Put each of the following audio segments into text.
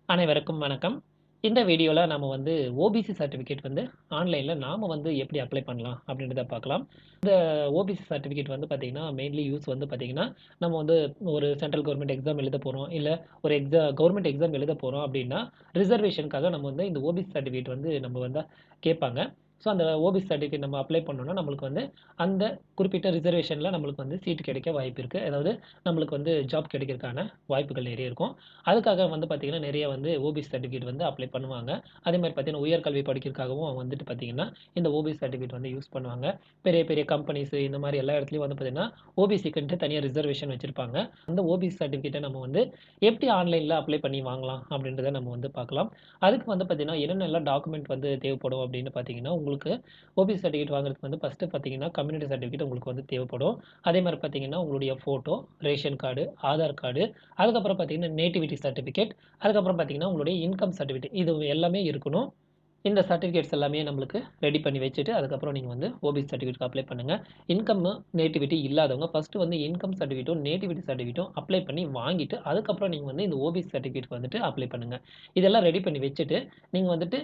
அனைவருக்கும் வணக்கம். இந்த வீடியோல நாம வந்து ஓபிசி சர்டிஃபிகேட் வந்து ஆன்லைன்ல நாம வந்து எப்படி அப்ளை பண்ணலாம் அப்படின்றத பார்க்கலாம். இந்த ஓபிசி சர்டிஃபிகேட் வந்து பார்த்தீங்கன்னா, மெயின்லி யூஸ் வந்து பார்த்தீங்கன்னா, நம்ம வந்து ஒரு சென்ட்ரல் கவர்ன்மென்ட் எக்ஸாம் எழுத போறோம். இல்ல ஒரு கவர்ன்மென்ட் எக்ஸாம் எழுத போறோம் அப்படின்னா, ரிசர்வேஷனுக்காக நம்ம வந்து இந்த ஓபிசி சர்டிஃபிகேட் வந்து நம்ம வந்து கேட்பாங்க. ஸோ அந்த ஓபிசி சர்டிஃபிகேட் நம்ம அப்ளை பண்ணோம்னா, நம்மளுக்கு வந்து அந்த குறிப்பிட்ட ரிசர்வேஷன்ல நம்மளுக்கு வந்து சீட் கிடைக்க வாய்ப்பு இருக்கு. அதாவது நம்மளுக்கு வந்து ஜாப் கிடைக்கிறதுக்கான வாய்ப்புகள் நிறைய இருக்கும். அதுக்காக வந்து பார்த்தீங்கன்னா, நிறைய வந்து ஓபிசி சர்டிஃபிகேட் வந்து அப்ளை பண்ணுவாங்க. அதேமாரி பார்த்தீங்கன்னா, உயர்கல்வி படிக்கிறதுக்காகவும் வந்துட்டு பார்த்தீங்கன்னா, இந்த ஓபிசி சர்டிஃபிகேட் வந்து யூஸ் பண்ணுவாங்க. பெரிய பெரிய கம்பெனிஸ் இந்த மாரி எல்லா இடத்துலயும் வந்து பார்த்தீங்கன்னா, ஓபிசிக்குன்ட்டு தனியா ரிசர்வேஷன் வச்சிருப்பாங்க. அந்த ஓபிசி சர்டிஃபிகேட்ட நம்ம வந்து எப்படி ஆன்லைன்ல அப்ளை பண்ணி வாங்கலாம் அப்படின்றத நம்ம வந்து பார்க்கலாம். அதுக்கு வந்து பார்த்தீங்கன்னா, என்னென்னலாம் டாக்குமெண்ட் வந்து தேவைப்படும் அப்படின்னு பார்த்தீங்கன்னா, உங்களுக்கு ஓபிசி சர்டிஃபிகேட் வாங்குறதுக்கு வந்து ஃபர்ஸ்ட்டு பார்த்தீங்கன்னா, கம்யூனிட்டி சர்டிஃபிகேட் உங்களுக்கு வந்து தேவைப்படும். அதேமாரி பார்த்தீங்கன்னா, உங்களுடைய photo, ration card, Aadhaar card, அதுக்கப்புறம் பார்த்தீங்கன்னா, நேட்டிவிட்டி சர்டிஃபிகேட், அதுக்கப்புறம் பார்த்தீங்கன்னா, உங்களுடைய இன்கம் சர்டிஃபிகேட் இது எல்லாமே இருக்கணும். இந்த சர்டிஃபிகேட்ஸ் எல்லாமே நம்மளுக்கு ரெடி பண்ணி வச்சுட்டு, அதுக்கப்புறம் நீங்க வந்து ஓபிசி சர்டிஃபிகேட்க்கு அப்ளை பண்ணுங்க. இன்கம், நேட்டிவிட்டி இல்லாதவங்க ஃபர்ஸ்ட்டு வந்து இன்கம் சர்டிஃபிகேட்டும், நேட்டிவிட்டி சர்டிஃபிகேட்டும் அப்ளை பண்ணி வாங்கிட்டு, அதுக்கப்புறம் நீங்க வந்து இந்த ஓபிசி சர்டிஃபிகேட்க்கு வந்துட்டு அப்ளை பண்ணுங்க. இதெல்லாம் ரெடி பண்ணி வச்சுட்டு, நீங்க வந்துட்டு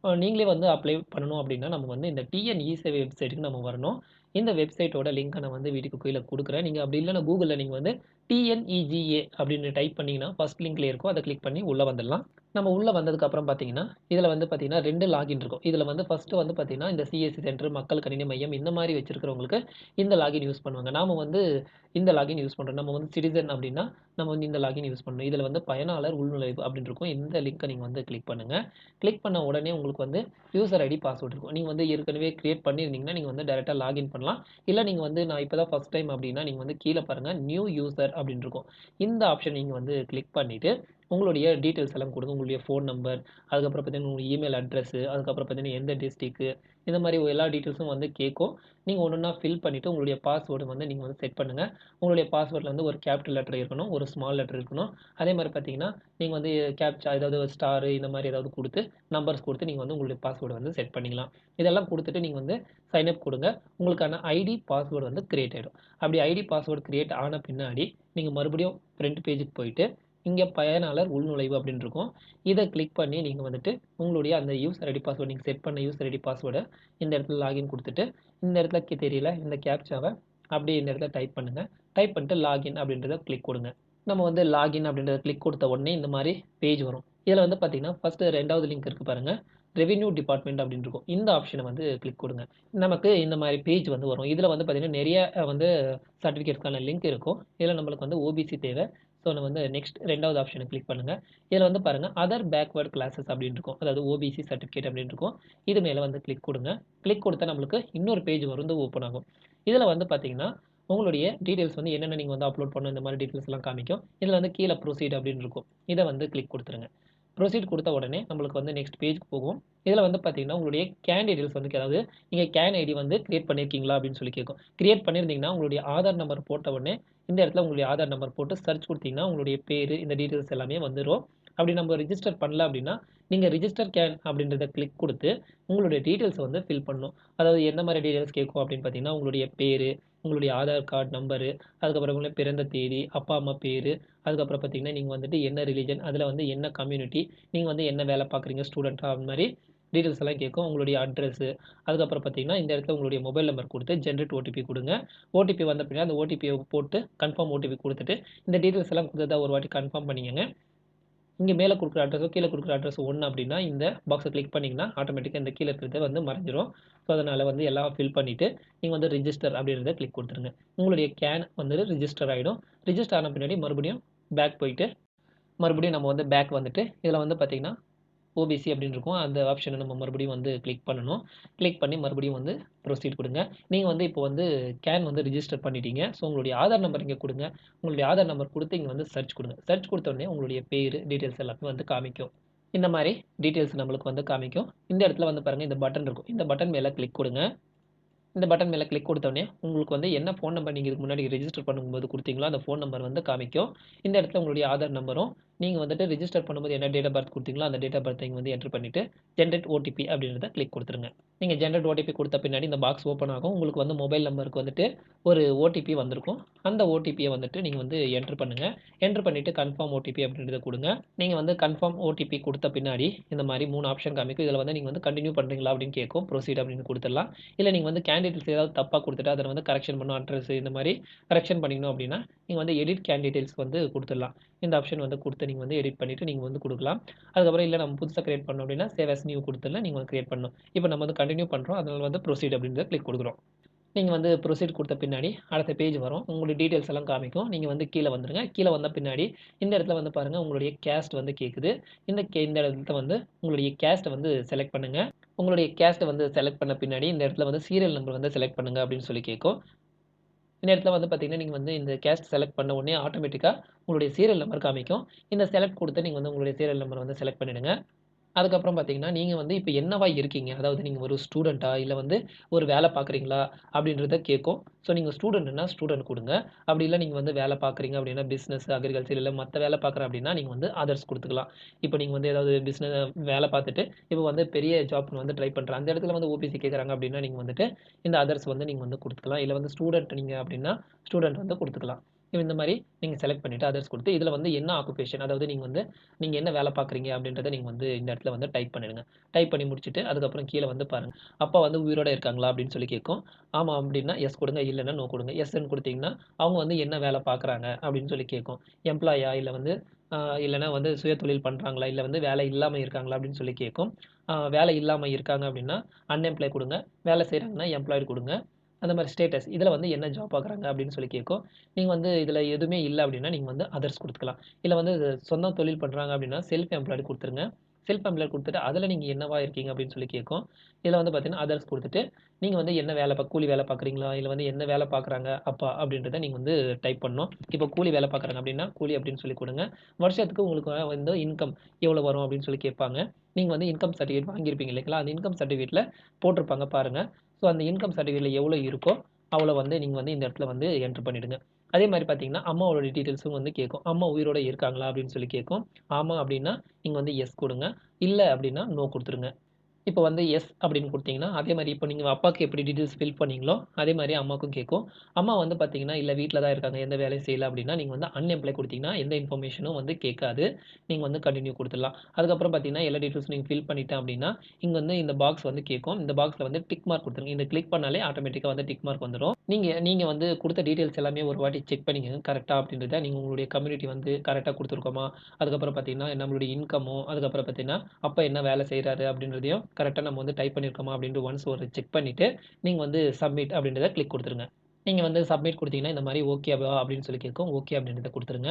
நீங்களே வந்து அப்ளை பண்ணணும் அப்படின்னா, நம்ம வந்து இந்த டிஎன்இசேவை வெப்சைட்டுக்கு நம்ம வரணும். இந்த வெப்சைட்டோட லிங்க்க நான் வந்து வீடியோக்கு கீழ குடுக்குறேன். நீங்க அப்படி இல்லன்னா கூகுள்ல நீங்க வந்து டிஎன்இஜிஏ அப்படின்னு டைப் பண்ணீங்கன்னா, ஃபர்ஸ்ட் லிங்க்ல இருக்கும். அத கிளிக் பண்ணி உள்ள வந்துடலாம். நம்ம உள்ள வந்ததுக்கு அப்புறம் பார்த்தீங்கன்னா, இதுல வந்து பார்த்தீங்கன்னா 2 லாகின் இருக்கும். இதுல வந்து ஃபர்ஸ்ட் வந்து பார்த்தீங்கன்னா, இந்த சிஎஸ்சி சென்டர், மக்கள் கணினி மையம் இந்த மாரி வச்சிருக்கிறவங்களுக்கு இந்த லாகின் யூஸ் பண்ணுவாங்க. நாம வந்து இந்த லாகின் யூஸ் பண்றோம். நம்ம வந்து சிட்டிசன் அப்படின்னா, நம்ம வந்து இந்த லாகின் யூஸ் பண்ணணும். இதுல வந்து பயனாளர் உள்நுழைவு அப்படின்னு இருக்கும். இந்த லிங்க்க நீங்க வந்து கிளிக் பண்ணுங்க. கிளிக் பண்ண உடனே உங்களுக்கு வந்து யூசர் ஐடி, பாஸ்வேர்ட் இருக்கும். நீங்க வந்து ஏற்கனவே கிரியேட் பண்ணியிருந்தீங்கன்னா, நீங்க வந்து டைரக்ட்டா லாகின் பண்ணலாம். இல்ல நீங்க வந்து நான் இப்ப தான் ஃபர்ஸ்ட் டைம் அப்படின்னா, நீங்க வந்து கீழ பாருங்க நியூ யூசர் அப்படின்னு இருக்கும். இந்த ஆப்ஷன் நீங்க வந்து கிளிக் பண்ணிட்டு, உங்களுடைய டீட்டெயில்ஸ் எல்லாம் குடுங்க. உங்களுடைய ஃபோன் நம்பர், அதுக்கப்புறம் பார்த்தீங்கன்னா, உங்க இமெயில் அட்ரஸ், அதுக்கப்புறம் பார்த்தீங்கன்னா, எந்த டிஸ்ட்ரிக்ட் இந்த மாரி எல்லா டீட்டெயில்ஸும் வந்து கேட்கும். நீங்க ஒண்ணொண்ணா ஃபில் பண்ணிட்டு, உங்களுடைய பாஸ்வேர்ட் வந்து நீங்க வந்து செட் பண்ணுங்க. உங்களுடைய பாஸ்வேர்ட்ல வந்து ஒரு கேப்பிட்டல் லெட்டர் இருக்கணும், ஒரு ஸ்மால் லெட்டர் இருக்கணும். அதே மாரி பார்த்தீங்கன்னா, நீங்க வந்து கேப்ச்சா ஏதாவது ஒரு ஸ்டார் இந்த மாரி ஏதாவது குடுத்து, நம்பர்ஸ் குடுத்து நீங்க வந்து உங்களுடைய பாஸ்வேர்ட் வந்து செட் பண்ணிக்கலாம். இதெல்லாம் குடுத்துட்டு நீங்க வந்து சைன் அப் குடுங்க. உங்களுக்கான ஐடி, பாஸ்வேர்ட் வந்து கிரியேட் ஆயிடும். அப்படி ஐடி, பாஸ்வேர்ட் கிரியேட் ஆன பின்னாடி, நீங்க மறுபடியும் ஃப்ரண்ட் பேஜ்க்கு போயிட்டு, இங்க பயனாளர் உள்நுழைவு அப்படின்னு இருக்கும். இத கிளிக் பண்ணி நீங்க வந்துட்டு உங்களுடைய அந்த யூசர் ஐடி, பாஸ்வேர்ட் நீங்க செட் பண்ண யூசர் ஐடி, பாஸ்வேர்ட இந்த இடத்துல லாகின் குடுத்துட்டு, இந்த இடத்துல தெரியல இந்த கேப்ச்சாவ அப்படியே இந்த இடத்துல டைப் பண்ணுங்க. டைப் பண்ணிட்டு லாகின் அப்படின்றத கிளிக் குடுங்க. நம்ம வந்து லாகின் அப்படின்றத கிளிக் குடுத்த உடனே இந்த மாரி பேஜ் வரும். இதுல வந்து பார்த்தீங்கன்னா, ஃபர்ஸ்ட் 2வது லிங்க் இருக்கு பாருங்க. ரெவென்யூ டிபார்ட்மென்ட் அப்படின்னு இருக்கும். இந்த ஆப்ஷன வந்து கிளிக் குடுங்க. நமக்கு இந்த மாரி பேஜ் வந்து வரும். இதுல வந்து பார்த்தீங்கன்னா, நெறைய வந்து சர்டிஃபிகேட்ஸ்க்கான லிங்க் இருக்கும். இதுல நம்மளுக்கு வந்து ஓபிசி தேவை. ஸோ நம்ம வந்து நெக்ஸ்ட் 2வது ஆப்ஷன கிளிக் பண்ணுங்க. இதுல வந்து பாருங்க அதர் பேக்வர்ட் கிளாஸஸ் அப்படின்னு இருக்கும். அதாவது ஓபிசி சர்டிஃபிகேட் அப்படின்னு இருக்கும். இது மேல வந்து கிளிக் குடுங்க. கிளிக் குடுத்தா நம்மளுக்கு இன்னொரு பேஜ் வந்து ஓப்பன் ஆகும். இதுல வந்து பார்த்தீங்கன்னா, உங்களுடைய டீட்டெயில்ஸ் வந்து என்னென்ன நீங்க வந்து அப்லோட் பண்ணணும் இந்த மாரி டீட்டெயில்ஸ் எல்லாம் காமிக்கும். இதுல வந்து கீழ ப்ரொசீட் அப்படின்னு இருக்கும். இத வந்து கிளிக் குடுத்துருங்க. ப்ரொசீட் குடுத்த உடனே நம்மளுக்கு வந்து நெக்ஸ்ட் பேஜ்க்கு போகும். இதுல வந்து பார்த்தீங்கன்னா, உங்களுடைய கேன் டீட்டெயில்ஸ் வந்து அதாவது நீங்க கேன் ஐடி வந்து கிரியேட் பண்ணியிருக்கீங்களா அப்படின்னு சொல்லி கேட்கும். கிரியேட் பண்ணியிருந்தீங்கன்னா, உங்களுடைய ஆதார் நம்பர் போட்ட உடனே இந்த இடத்துல உங்களுடைய ஆதார் நம்பர் போட்டு சர்ச் குடுத்தீங்கன்னா, உங்களுடைய பேரு இந்த டீட்டெயில்ஸ் எல்லாமே வந்துரும். அப்படி நம்ம ரிஜிஸ்டர் பண்ணல அப்படின்னா, நீங்க ரிஜிஸ்டர் கேன் அப்படின்றத கிளிக் குடுத்து, உங்களுடைய டீட்டெயில்ஸ் வந்து ஃபில் பண்ணணும். அதாவது எந்த மாரி டீட்டெயில்ஸ் கேட்கும் அப்படின்னு பார்த்தீங்கன்னா, உங்களுடைய பேரு, உங்களுடைய ஆதார் கார்ட் நம்பரு, அதுக்கப்புறம் உங்களுடைய பிறந்த தேதி, அப்பா, அம்மா பேரு, அதுக்கப்புறம் பார்த்தீங்கன்னா, நீங்க வந்துட்டு என்ன ரிலிஜன், அதுல வந்து என்ன கம்யூனிட்டி, நீங்க வந்து என்ன வேலை பார்க்குறீங்க, ஸ்டூடெண்ட்டா அந்த மாரி டீட்டெயில்ஸ் எல்லாம் கேட்கும். உங்களுடைய அட்ரஸ், அதுக்கப்புறம் பார்த்தீங்கன்னா, இந்த இடத்துல உங்களுடைய மொபைல் நம்பர் குடுத்து ஜெனரேட் ஓடிபி குடுங்க. ஓடிபி வந்த பின்னாடி அந்த ஓடிபிய போட்டு கன்ஃபர்ம் ஓடிபி குடுத்துட்டு, இந்த டீட்டெயில்ஸ் எல்லாம் குடுத்தத ஒரு வாட்டி கன்ஃபார்ம் பண்ணிக்கங்க. இங்க மேல குடுக்குற அட்ரஸோ, கீழ குடுக்குற அட்ரஸ் ஒண்ணு அப்டின்னா, இந்த பாக்ஸ கிளிக் பண்ணீங்கன்னா, ஆட்டோமேட்டிக்கா இந்த கீழ இருக்கிறது வந்து மறைஞ்சிரும். ஸோ, அதனால வந்து எல்லாம் ஃபில் பண்ணிட்டு, நீங்க வந்து ரிஜிஸ்டர் அப்டின்றத கிளிக் குடுத்துருங்க. உங்களுடைய கேன் வந்து ரிஜிஸ்டர் ஆயிடும். ரிஜிஸ்டர் ஆன பின்னாடி மறுபடியும் பேக் போயிட்டு, மறுபடியும் நம்ம வந்து பேக் வந்துட்டு, இதுல வந்து பார்த்தீங்கன்னா ஓபிசி அப்படின்னு இருக்கும். அந்த ஆப்ஷன நம்ம மறுபடியும் வந்து கிளிக் பண்ணணும். கிளிக் பண்ணி மறுபடியும் வந்து ப்ரொசீட் குடுங்க. நீங்க வந்து இப்போ வந்து கேன் வந்து ரிஜிஸ்டர் பண்ணிட்டீங்க. ஸோ உங்களுடைய ஆதார் நம்பர் இங்க குடுங்க. உங்களுடைய ஆதார் நம்பர் குடுத்து இங்க வந்து சர்ச் குடுங்க. சர்ச் குடுத்த உடனே உங்களுடைய பேரு, டீட்டெயில்ஸ் எல்லாமே வந்து காமிக்கும். இந்த மாரி டீட்டெயில்ஸ் நம்மளுக்கு வந்து காமிக்கும். இந்த இடத்துல வந்து பாருங்க இந்த பட்டன் இருக்கும். இந்த பட்டன் மேல கிளிக் குடுங்க. இந்த பட்டன் மேல கிளிக் குடுத்த உடனே, உங்களுக்கு வந்து என்ன ஃபோன் நம்பர் நீங்க இதுக்கு முன்னாடி ரெஜிஸ்டர் பண்ணும்போது குடுத்தீங்களோ, அந்த ஃபோன் நம்பர் வந்து காமிக்கும். இந்த இடத்துல உங்களுடைய ஆதார் நம்பரும், நீங்கள் வந்துட்டு ரிஜிஸ்டர் பண்ணும்போது என்ன டேட் ஆஃப் பர்த் கொடுத்தீங்களோ அந்த டேட் ஆஃப் பர்த்தை இங்கே வந்து என்ட்ரு பண்ணிவிட்டு ஜென்ரேட் ஓடிபி அப்படின்றத கிளிக் கொடுத்துருங்க. நீங்கள் ஜென்ரேட் ஓடிபி கொடுத்த பின்னாடி இந்த பாக்ஸ் ஓப்பன் ஆகும். உங்களுக்கு வந்து மொபைல் நம்பருக்கு வந்துட்டு ஒரு ஓடிபி வந்திருக்கும். அந்த ஓடிபியை வந்துட்டு நீங்கள் வந்து என்ட்ரு பண்ணுங்கள். என்ட்ரு பண்ணிவிட்டு கன்ஃபார்ம் ஓடிபி அப்படின்றத கொடுங்க. நீங்கள் வந்து கன்ஃபார்ம் ஓடிபி கொடுத்த பின்னாடி இந்த மாதிரி 3 ஆப்ஷன் காமிக்கும். இதில் வந்து நீங்கள் வந்து கண்டினியூ பண்ணுறீங்களா அப்படின்னு கேட்கும். ப்ரொசீட் அப்படின்னு கொடுத்துடலாம். இல்லை நீங்கள் வந்து கேண்டிடேட்ஸ் ஏதாவது தப்பாக கொடுத்துட்டு அதில் வந்து கரெக்ஷன் பண்ணணும், அட்ரஸ் இந்த மாதிரி கரெக்ஷன் பண்ணிக்கணும் அப்படின்னா நீங்கள் வந்து எடிட் கேண்டிடேட்ஸ் வந்து கொடுத்துடலாம். இந்த ஆப்ஷன் வந்து கொடுத்து நீங்கள் வந்து எடிட் பண்ணிவிட்டு நீங்கள் வந்து கொடுக்கலாம். அதுக்கப்புறம் இல்லை நம்ம புதுசாக கிரியேட் பண்ணோம் அப்படின்னா சேவ் அஸ் நியூ கொடுத்துடலாம். நீங்கள் வந்து கிரியேட் பண்ணணும். இப்போ நம்ம வந்து கண்டினியூ பண்ணுறோம். அதனால் வந்து ப்ரொசீட் அப்படின்றத கிளிக் கொடுக்குறோம். நீங்கள் வந்து ப்ரொசீட் கொடுத்த பின்னாடி அடுத்த பேஜ் வரும். உங்களுடைய டீட்டெயில்ஸ் எல்லாம் காமிக்கும். நீங்கள் வந்து கீழே வந்துருங்க. கீழே வந்த பின்னாடி இந்த இடத்துல வந்து பாருங்கள், உங்களுடைய கேஸ்ட் வந்து கேட்குது. இந்த இடத்துல வந்து உங்களுடைய கேஸ்ட்டை வந்து செலக்ட் பண்ணுங்கள். உங்களுடைய கேஸ்ட்டை வந்து செலக்ட் பண்ண பின்னாடி இந்த இடத்துல வந்து சீரியல் நம்பர் வந்து செலக்ட் பண்ணுங்கள் அப்படின்னு சொல்லி கேட்கும். இந்த இடத்துல வந்து பார்த்தீங்கன்னா, நீங்கள் வந்து இந்த கேஸ்ட் செலக்ட் பண்ண உடனே ஆட்டோமேட்டிக்கா உங்களுடைய சீரியல் நம்பர் காமிக்கும். இந்த செலக்ட் கொடுத்து நீங்கள் வந்து உங்களுடைய சீரியல் நம்பர் வந்து செலக்ட் பண்ணிடுங்க. அதுக்கப்புறம் பார்த்தீங்கன்னா, நீங்க வந்து இப்ப என்னவா இருக்கீங்க? அதாவது நீங்க ஒரு ஸ்டூடெண்ட்டா? இல்ல வந்து ஒரு வேலை பார்க்குறீங்களா? அப்படின்றத கேட்கும். ஸோ நீங்க ஸ்டூடெண்ட்னா ஸ்டூடெண்ட் குடுங்க. அப்படி இல்ல நீங்க வந்து வேலை பார்க்குறீங்க அப்படின்னா, பிசினஸ், அக்ரிகல்ச்சர் இல்ல மத்த வேலை பார்க்குறேன் அப்படின்னா, நீங்க வந்து அதர்ஸ் குடுத்துக்கலாம். இப்ப நீங்க வந்து ஏதாவது வேலை பார்த்துட்டு, இப்ப வந்து பெரிய ஜாப்க்கு வந்து ட்ரை பண்றேன். அந்த இடத்துல வந்து ஓபிசி கேட்குறாங்க அப்படின்னா, நீங்க வந்துட்டு இந்த அதர்ஸ் வந்து நீங்க வந்து குடுத்துக்கலாம். இல்ல வந்து ஸ்டூடெண்ட் நீங்க அப்படின்னா, ஸ்டூடெண்ட் வந்து குடுத்துக்கலாம். இந்த மாரி நீங்க செலக்ட் பண்ணிட்டு அதர்ஸ் குடுத்து, இதுல வந்து என்ன ஆக்குபேஷன் அதாவது நீங்க என்ன வேலை பார்க்குறீங்க அப்படின்றத நீங்க வந்து இந்த இடத்துல வந்து டைப் பண்ணிடுங்க. டைப் பண்ணி முடிச்சுட்டு, அதுக்கப்புறம் கீழ வந்து பாருங்க. அப்பா வந்து உயிரோட இருக்காங்களா? அப்படின்னு சொல்லி கேட்கும். ஆமா அப்படின்னா எஸ் குடுங்க. இல்லன்னா நோ குடுங்க. எஸ்ன்னு குடுத்தீங்கன்னா, அவங்க வந்து என்ன வேலை பார்க்குறாங்க அப்படின்னு சொல்லி கேட்கும். எம்ப்ளாயா? இல்ல வந்து இல்லன்னா வந்து சுயதொழில் பண்றாங்களா? இல்ல வந்து வேலை இல்லாம இருக்காங்களா? அப்படின்னு சொல்லி கேட்கும். வேலை இல்லாம இருக்காங்க அப்படின்னா, அன்எம்ப்ளாய் குடுங்க. வேலை செய்றாங்கன்னா எம்ப்ளாய்டு குடுங்க. அந்த மாரி ஸ்டேட்டஸ் இதுல வந்து என்ன ஜாப் பார்க்குறாங்க அப்படின்னு சொல்லி கேட்கும். நீங்க வந்து இதுல எதுவுமே இல்ல அப்படின்னா, நீங்க வந்து அதர்ஸ் குடுத்துக்கலாம். இல்ல வந்து சொந்த தொழில் பண்றாங்க அப்படின்னா, செல்ஃப் எம்ப்ளாய்டு குடுத்துருங்க. செல்ஃப் எம்ப்ளாய்டு குடுத்துட்டு, அதுல நீங்க என்னவா இருக்கீங்க அப்படின்னு சொல்லி கேட்கும். இதுல வந்து பார்த்தீங்கன்னா, அதர்ஸ் குடுத்துட்டு, நீங்க வந்து என்ன வேலை கூலி வேலை பார்க்குறீங்களா? இல்ல வந்து என்ன வேலை பார்க்குறாங்க அப்பா அப்படின்றத நீங்க வந்து டைப் பண்ணணும். இப்போ கூலி வேலை பார்க்குறாங்க அப்படின்னா, கூலி அப்படின்னு சொல்லி குடுங்க. வருஷத்துக்கு உங்களுக்கு வந்து இன்கம் எவ்வளோ வரும் அப்படின்னு சொல்லி கேட்பாங்க. நீங்க வந்து இன்கம் சர்டிஃபிகேட் வாங்கியிருப்பீங்க இல்லைங்களா? அந்த இன்கம் சர்டிஃபிகேட்ல போட்டிருப்பாங்க பாருங்க. ஸோ அந்த இன்கம் சர்டிஃபிகேட்ல எவ்வளோ இருக்கோ, அவ்வளோ வந்து நீங்க வந்து இந்த இடத்துல வந்து என்டர் பண்ணிடுங்க. அதே மாரி பார்த்தீங்கன்னா, அம்மாவோட டீட்டெயில்ஸும் வந்து கேட்கும். அம்மா உயிரோட இருக்காங்களா? அப்படின்னு சொல்லி கேட்கும். ஆமா அப்படின்னா, நீங்க வந்து எஸ் குடுங்க. இல்ல அப்படின்னா, நோ குடுத்துருங்க. இப்போ வந்து எஸ் அப்படின்னு குடுத்தீங்கன்னா, அதே மாரி இப்போ நீங்க அப்பாக்கு எப்படி டீட்டெயில்ஸ் ஃபில் பண்ணீங்களோ, அதே மாரி அம்மாவுக்கும் கேட்கும். அம்மா வந்து பார்த்தீங்கன்னா, இல்ல வீட்ல தான் இருக்காங்க. எந்த வேலையும் செய்யல அப்படின்னா, நீங்க வந்து அன்எம்ப்ளாய் குடுத்தீங்கன்னா, எந்த இன்ஃபர்மேஷனும் வந்து கேட்காது. நீங்க வந்து கன்டின்யூ குடுத்துடலாம். அதுக்கப்புறம் பார்த்தீங்கன்னா, எல்லா டீட்டெயில்ஸும் நீங்க ஃபில் பண்ணிட்டேன் அப்படின்னா, இங்க வந்து இந்த பாக்ஸ் வந்து கேட்கும். இந்த பாக்ஸ்ல வந்து டிக் மார்க் குடுத்துருங்க. இந்த கிளிக் பண்ணாலே ஆட்டோமேட்டிக்கா வந்து டிக் மார்க் வந்துரும். நீங்க நீங்க வந்து குடுத்த டீட்டெயில்ஸ் எல்லாமே ஒரு வாட்டி செக் பண்ணிக்கங்க. கரெக்ட்டா அப்படின்றத நீங்க உங்களுடைய கம்யூனிட்டி வந்து கரெக்ட்டா குடுத்துருக்கோமா? அதுக்கப்புறம் பார்த்தீங்கன்னா, நம்மளுடைய இன்கமும், அதுக்கப்புறம் பார்த்தீங்கன்னா, அப்பா என்ன வேலை செய்றாரு அப்படின்றதையும் கரெக்ட்டா நம்ம வந்து டைப் பண்ணியிருக்கோமா அப்படின்ட்டு ஒன்ஸ் ஒரு செக் பண்ணிட்டு, நீங்க வந்து சப்மிட் அப்படின்றத கிளிக் குடுத்துருங்க. நீங்க வந்து சப்மிட் குடுத்தீங்கன்னா, இந்த மாரி ஓகேவா அப்படின்னு சொல்லி கேட்கும். ஓகே அப்படின்றத குடுத்துருங்க.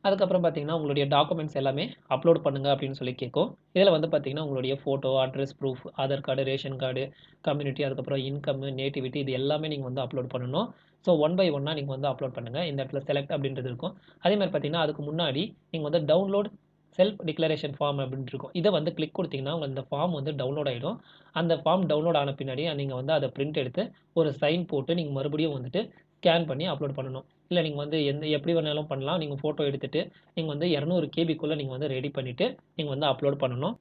அதுக்கப்புறம் பார்த்தீங்கன்னா, உங்களுடைய டாக்குமெண்ட்ஸ் எல்லாமே அப்லோட் பண்ணுங்க அப்படின்னு சொல்லி கேட்கும். இதில வந்து பார்த்தீங்கன்னா, உங்களுடைய photo, address proof, Aadhaar card, ration card, community அதுக்கப்புறம் இன்கம், நேட்டிவிட்டி இது எல்லாமே நீங்க வந்து அப்லோட் பண்ணணும். ஸோ ஒன் பை ஒன்னா நீங்க வந்து அப்லோட் பண்ணுங்க. இந்த இடத்துல செலக்ட் அப்படின்றது இருக்கும். அதே மாரி பார்த்தீங்கன்னா, அதுக்கு முன்னாடி நீங்க வந்து டவுன்லோட் செல்ஃப் டிக்ளரேஷன் ஃபார்ம் அப்படின்னு இருக்கும். இத வந்து கிளிக் குடுத்தீங்கன்னா, உங்க இந்த ஃபார்ம் வந்து டவுன்லோட் ஆயிடும். அந்த ஃபார்ம் டவுன்லோட் ஆன பின்னாடி நீங்க வந்து அத பிரிண்ட் எடுத்து ஒரு சைன் போட்டு நீங்க மறுபடியும் வந்துட்டு ஸ்கேன் பண்ணி அப்லோட் பண்ணணும். இல்ல நீங்க வந்து எப்படி வேணாலும் பண்ணலாம். நீங்க ஃபோட்டோ எடுத்துட்டு, நீங்க வந்து 200 கேபிக்குள்ள நீங்க வந்து ரெடி பண்ணிட்டு, நீங்க வந்து அப்லோட் பண்ணணும்.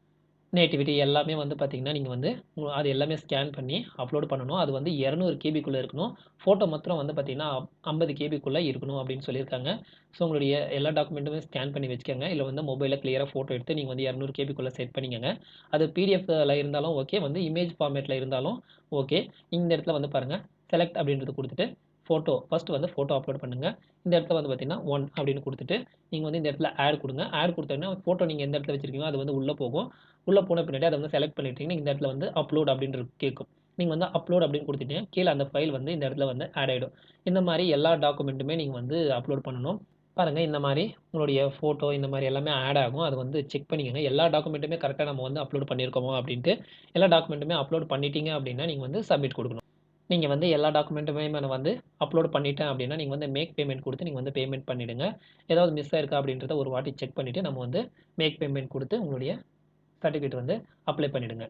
நேட்டிவிட்டி எல்லாமே வந்து பார்த்தீங்கன்னா, நீங்க வந்து அது எல்லாமே ஸ்கேன் பண்ணி அப்லோட் பண்ணணும். அது வந்து 200 கேபிக்குள்ள இருக்கணும். ஃபோட்டோ மாத்திரம் வந்து பார்த்தீங்கன்னா, 50 கேபிக்குள்ள இருக்கணும் அப்படின்னு சொல்லியிருக்காங்க. ஸோ உங்களுடைய எல்லா டாக்குமெண்ட்டுமே ஸ்கேன் பண்ணி வச்சுக்கங்க. இல்ல வந்து மொபைல்ல கிளியரா ஃபோட்டோ எடுத்து நீங்க வந்து 200 கேபிக்குள்ள செட் பண்ணிக்கங்க. அது பிடிஎஃப்ல இருந்தாலும் ஓகே, வந்து இமேஜ் ஃபார்மேட்ல இருந்தாலும் ஓகே. இந்த இடத்துல வந்து பாருங்க, செலக்ட் அப்படின்றது குடுத்துட்டு, ஃபோட்டோ ஃபர்ஸ்ட் வந்து ஃபோட்டோ அப்லோட் பண்ணுங்க. இந்த இடத்துல வந்து பார்த்தீங்கன்னா, 1 அப்படின்னு குடுத்துட்டு, நீங்க வந்து இந்த இடத்துல ஆட் குடுங்க. ஆட் குடுத்தோனே ஃபோட்டோ நீங்க எந்த இடத்துல வச்சிருக்கீங்களோ அது வந்து உள்ள போகும். உள்ள போன பின்னாடி அத வந்து செலக்ட் பண்ணிட்டீங்கன்னா, இந்த இடத்துல வந்து அப்லோட் அப்படின்றது கேட்கும். நீங்க வந்து அப்லோட் அப்படின்னு குடுத்துட்டீங்கன்னா, கீழ அந்த ஃபைல் வந்து இந்த இடத்துல வந்து ஆட் ஆயிடும். இந்த மாரி எல்லா டாக்குமெண்ட்டுமே நீங்க வந்து அப்லோட் பண்ணணும். பாருங்க இந்த மாரி உங்களுடைய ஃபோட்டோ இந்த மாரி எல்லாமே ஆட் ஆகும். அத வந்து செக் பண்ணிக்கங்க. எல்லா டாக்குமெண்ட்டுமே கரெக்ட்டா நம்ம வந்து அப்லோட் பண்ணியிருக்கோமா அப்படின்ட்டு. எல்லா டாக்குமெண்ட்டுமே அப்லோட் பண்ணிட்டீங்க அப்படின்னா, நீங்க வந்து சப்மிட் குடுக்கணும். நீங்க வந்து எல்லா டாக்குமெண்ட்டுமே நான் வந்து அப்லோட் பண்ணிட்டேன் அப்படின்னா, நீங்க வந்து மேக் பேமெண்ட் குடுத்து நீங்க வந்து பேமெண்ட் பண்ணிடுங்க. ஏதாவது மிஸ் ஆயிருக்கா அப்படின்றத ஒரு வாட்டி செக் பண்ணிட்டு, நம்ம வந்து மேக் பேமெண்ட் குடுத்து உங்களுடைய சர்டிஃபிகேட் வந்து அப்ளை பண்ணிடுங்க.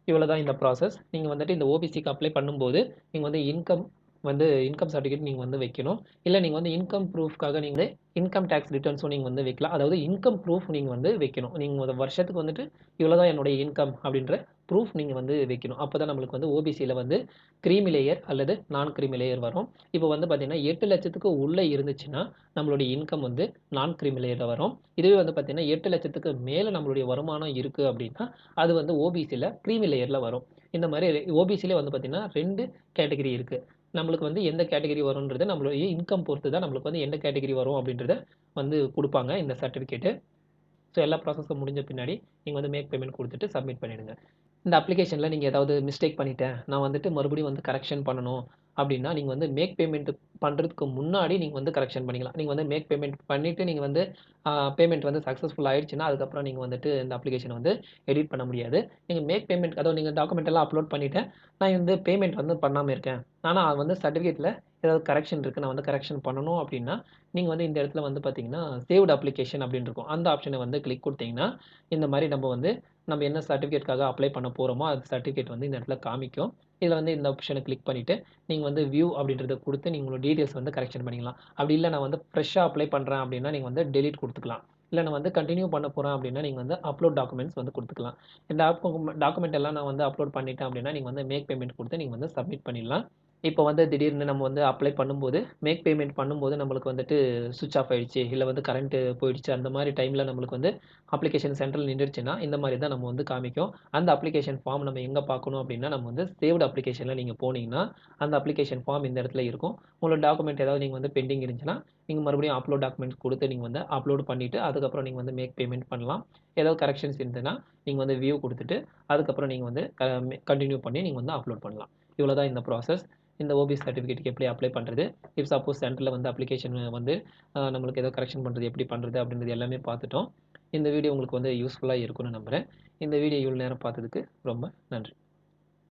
இவ்வளோதான் இந்த ப்ராசஸ். நீங்க வந்துட்டு இந்த ஓபிசிக்கு அப்ளை பண்ணும்போது, நீங்க வந்து இன்கம் வந்து இன்கம் சர்டிஃபிகேட் நீங்க வந்து வைக்கணும். இல்ல நீங்க வந்து இன்கம் ப்ரூஃப்காக நீங்க வந்து இன்கம் டாக்ஸ் ரிட்டர்ன்ஸும் நீங்க வந்து வைக்கலாம். அதாவது இன்கம் ப்ரூஃப் நீங்க வந்து வைக்கணும். நீங்க ஒரு வருஷத்துக்கு வந்துட்டு இவ்வளோ தான் என்னுடைய இன்கம் அப்படின்ற ப்ரூஃப் நீங்க வந்து வைக்கணும். அப்பதான் நம்மளுக்கு வந்து ஓபிசில வந்து கிரீமி லேயர் அல்லது நான் கிரீமி லேயர் வரும். இப்போ வந்து பார்த்தீங்கன்னா 8,00,000க்கு உள்ள இருந்துச்சுன்னா நம்மளுடைய இன்கம் வந்து நான் கிரீமி லேயர்ல வரும். இதுவே வந்து பார்த்தீங்கன்னா 8,00,000க்கு மேல நம்மளுடைய வருமானம் இருக்கு அப்படின்னா அது வந்து ஓபிசில கிரீமி லேயர்ல வரும். இந்த மாதிரி ஓபிசிலே வந்து பார்த்தீங்கன்னா 2 கேட்டகரி இருக்கு. நம்மளுக்கு வந்து எந்த கேட்டகரி வரும்ன்றது நம்மளுடைய இன்கம் பொறுத்து தான் நம்மளுக்கு வந்து எந்த கேட்டகரி வரும் அப்படின்றத வந்து குடுப்பாங்க இந்த சர்டிஃபிகேட்டு. ஸோ எல்லா ப்ராசஸும் முடிஞ்ச பின்னாடி நீங்க வந்து மேக் பேமெண்ட் குடுத்துட்டு சப்மிட் பண்ணிடுங்க. இந்த அப்ளிகேஷன்ல நீங்க ஏதாவது மிஸ்டேக் பண்ணிட்டேன். நான் வந்துட்டு மறுபடியும் வந்து கரெக்ஷன் பண்ணணும் அப்டின்னா, நீங்க வந்து மேக் பேமெண்ட் பண்றதுக்கு முன்னாடி நீங்க வந்து கரெக்ஷன் பண்ணிக்கலாம். நீங்க வந்து மேக் பேமெண்ட் பண்ணிட்டு நீங்க வந்து பேமெண்ட் வந்து சக்சஸ்ஃபுல் ஆயிடுச்சுன்னா, அதுக்கப்புறம் நீங்க வந்துட்டு இந்த அப்ளிகேஷன வந்து எடிட் பண்ண முடியாது. நீங்க மேக் பேமெண்ட் அதாவது நீங்க டாக்குமெண்ட் எல்லாம் அப்லோட் பண்ணிட்டேன். நான் வந்து பேமெண்ட் வந்து பண்ணாம இருக்கேன். ஆனா அது வந்து சர்டிஃபிகேட்ல ஏதாவது கரெக்ஷன் இருக்கு. நான் வந்து கரெக்ஷன் பண்ணணும் அப்டின்னா, நீங்க வந்து இந்த இடத்துல வந்து பார்த்தீங்கன்னா, சேவ்ட் அப்ளிகேஷன் அப்டின்னு இருக்கும். அந்த ஆப்ஷன வந்து கிளிக் குடுத்தீங்கன்னா, இந்த மாரி நம்ம என்ன சர்டிஃபிகேட்காக அப்ளை பண்ண போறோமோ, அது சர்டிஃபிகேட் வந்து இந்த இடத்துல காமிக்கும். இதுல வந்து இந்த ஆப்ஷன கிளிக் பண்ணிட்டு, நீங்க வந்து வியூ அப்படின்றத குடுத்து, நீங்க உங்களோட டீட்டெயில்ஸ் வந்து கரெக்ஷன் பண்ணிக்கலாம். அப்படி இல்ல நான் வந்து ஃப்ரெஷ்ஷா அப்ளை பண்றேன் அப்படின்னா, நீங்க வந்து டெலீட் குடுத்துக்கலாம். இல்ல நான் வந்து கன்டின்யூ பண்ண போறேன் அப்படின்னா, நீங்க வந்து அப்லோட் டாக்குமெண்ட்ஸ் வந்து குடுத்துக்கலாம். இந்த டாக்குமெண்ட் எல்லாம் நான் வந்து அப்லோட் பண்ணிட்டேன் அப்படின்னா, நீங்க வந்து மேக் பேமெண்ட் குடுத்து நீங்க வந்து சப்மிட் பண்ணிடலாம். இப்போ வந்து திடீர்னு நம்ம வந்து அப்ளை பண்ணும்போது, மேக் பேமெண்ட் பண்ணும்போது நம்மளுக்கு வந்துட்டு ஸ்விட்ச் ஆஃப் ஆயிடுச்சு. இல்ல வந்து கரண்ட் போயிடுச்சு. அந்த மாரி டைம்ல நம்மளுக்கு வந்து அப்ளிகேஷன் சென்டர்ல நின்னுடுச்சுன்னா, இந்த மாரி தான் நம்ம வந்து காமிக்கும். அந்த அப்ளிகேஷன் ஃபார்ம் நம்ம எங்க பார்க்கணும் அப்டின்னா, நம்ம வந்து சேவ்ட் அப்ளிகேஷன்ல நீங்க போனீங்கன்னா, அந்த அப்ளிகேஷன் ஃபார்ம் இந்த இடத்துல இருக்கும். உங்களோட டாக்குமெண்ட் ஏதாவது நீங்க வந்து பெண்டிங் இருந்துச்சுன்னா, நீங்க மறுபடியும் அப்லோட் டாக்குமெண்ட்ஸ் குடுத்து நீங்க வந்து அப்லோட் பண்ணிட்டு, அதுக்கப்புறம் நீங்க வந்து மேக் பேமெண்ட் பண்ணலாம். ஏதாவது கரெக்ஷன்ஸ் இருந்ததுன்னா, நீங்க வந்து வியூ குடுத்துட்டு, அதுக்கப்புறம் நீங்க வந்து கன்டின்யூ பண்ணி நீங்க வந்து அப்லோட் பண்ணலாம். இவ்வளோ தான் இந்த ப்ராசஸ். இந்த ஓபிசி சர்டிஃபிகேட்க்கு எப்படி அப்ளை பண்றது? இஃப் சப்போஸ் சென்டர்ல வந்து அப்ளிகேஷன் வந்து நம்மளுக்கு ஏதோ கரெக்ஷன் பண்றது எப்படி பண்றது? அப்படின்றது எல்லாமே பார்த்துட்டோம். இந்த வீடியோ உங்களுக்கு வந்து யூஸ்ஃபுல்லா இருக்கும்னு நம்புறேன். இந்த வீடியோ இவ்வளோ நேரம் பார்த்ததுக்கு ரொம்ப நன்றி.